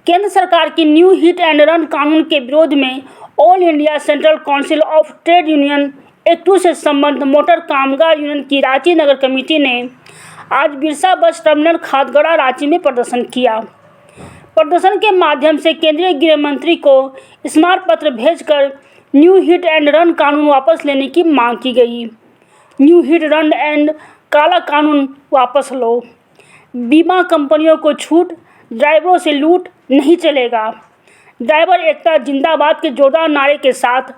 केंद्र सरकार की न्यू हिट एंड रन कानून के विरोध में all India central council of trade union AICCTU से संबद्ध मोटर कामगार यूनियन की रांची नगर कमेटी ने आज बिरसा बस टर्मिनल खादगड़ा रांची में प्रदर्शन किया। प्रदर्शन के माध्यम से केंद्रीय गृह मंत्री को स्मारक पत्र भेजकर न्यू हिट एंड रन कानून वापस लेने की मांग की गई। न्यू हिट रन एंड काला कानून वापस लो, बीमा कंपनियों को छूट, ड्राइवरों से लूट नहीं चलेगा। ड्राइवर एकता जिंदाबाद के जोरदार नारे के साथ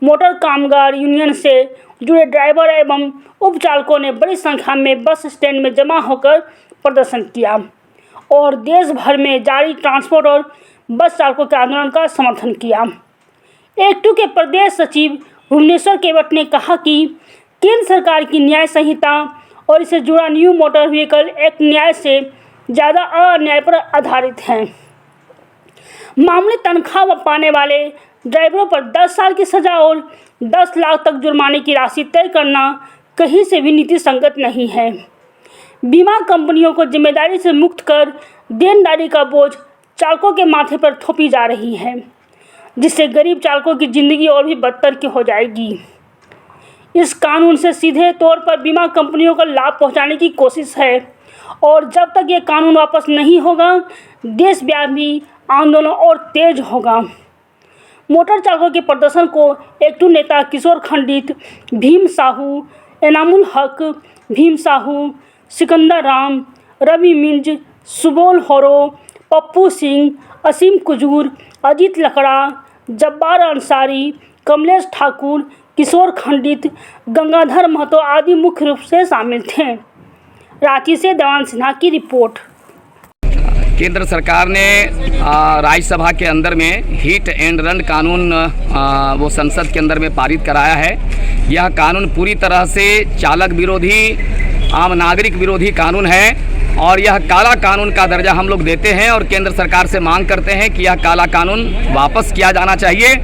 मोटर कामगार यूनियन से जुड़े ड्राइवर एवं उपचालकों ने बड़ी संख्या में बस स्टैंड में जमा होकर प्रदर्शन किया और देश भर में जारी ट्रांसपोर्ट और बस चालकों के आंदोलन का समर्थन किया। एक्टू के प्रदेश सचिव भुवनेश्वर केवट ने कहा कि केंद्र सरकार की न्याय संहिता और इससे जुड़ा न्यू मोटर व्हीकल एक्ट न्याय से ज़्यादा अन्याय पर आधारित हैं। मामूली तनख्वाह पाने वाले ड्राइवरों पर 10 साल की सज़ा और 10 लाख तक जुर्माने की राशि तय करना कहीं से भी नीति संगत नहीं है। बीमा कंपनियों को जिम्मेदारी से मुक्त कर देनदारी का बोझ चालकों के माथे पर थोपी जा रही है, जिससे गरीब चालकों की ज़िंदगी और भी बदतर की हो जाएगी। इस कानून से सीधे तौर पर बीमा कंपनियों को लाभ पहुंचाने की कोशिश है और जब तक ये कानून वापस नहीं होगा, देशव्यापी आंदोलन और तेज होगा। मोटर चालकों के प्रदर्शन को एक्टू नेता किशोर खंडित, भीम साहू, एनामुल हक, भीम साहू, सिकंदर राम, रवि मिंज, सुबोल होरो, पप्पू सिंह, असीम कुजूर, अजीत लकड़ा, जब्बार अंसारी, कमलेश ठाकुर, किशोर खंडित, गंगाधर महतो आदि मुख्य रूप से शामिल थे। रांची से देवान सिन्हा की रिपोर्ट। केंद्र सरकार ने राज्यसभा के अंदर में हिट एंड रन कानून वो संसद के अंदर में पारित कराया है। यह कानून पूरी तरह से चालक विरोधी, आम नागरिक विरोधी कानून है और यह काला कानून का दर्जा हम लोग देते हैं और केंद्र सरकार से मांग करते हैं कि यह काला कानून वापस किया जाना चाहिए।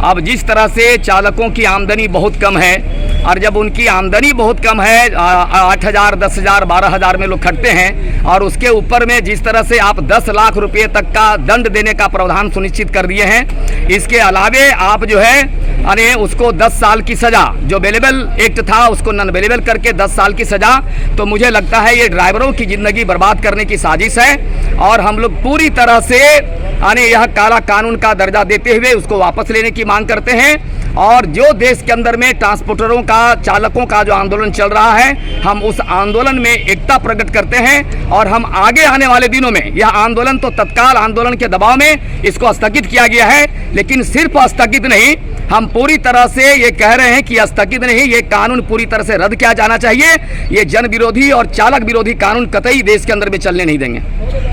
अब जिस तरह से चालकों की आमदनी बहुत कम है और जब उनकी आमदनी बहुत कम है, 8,000, 10,000, 12,000 में लोग खटते हैं और उसके ऊपर में जिस तरह से आप 10 लाख रुपए तक का दंड देने का प्रावधान सुनिश्चित कर दिए हैं, इसके अलावे आप जो है यानी उसको 10 साल की सज़ा, जो अवेलेबल एक्ट था उसको नॉन अवेलेबल करके 10 साल की सज़ा, तो मुझे लगता है ये ड्राइवरों की ज़िंदगी बर्बाद करने की साजिश है और हम लोग पूरी तरह से यानी यह काला कानून का दर्जा देते हुए उसको वापस लेने की मांग करते हैं। और जो देश के अंदर में ट्रांसपोर्टरों का, चालकों का जो आंदोलन चल रहा है, हम उस आंदोलन में एकता प्रकट करते हैं और हम आगे आने वाले दिनों में यह आंदोलन तो तत्काल आंदोलन के दबाव में इसको स्थगित किया गया है, लेकिन सिर्फ स्थगित नहीं, हम पूरी तरह से ये कह रहे हैं कि स्थगित नहीं, ये कानून पूरी तरह से रद्द किया जाना चाहिए। ये जन विरोधी और चालक विरोधी कानून कतई देश के अंदर में चलने नहीं देंगे।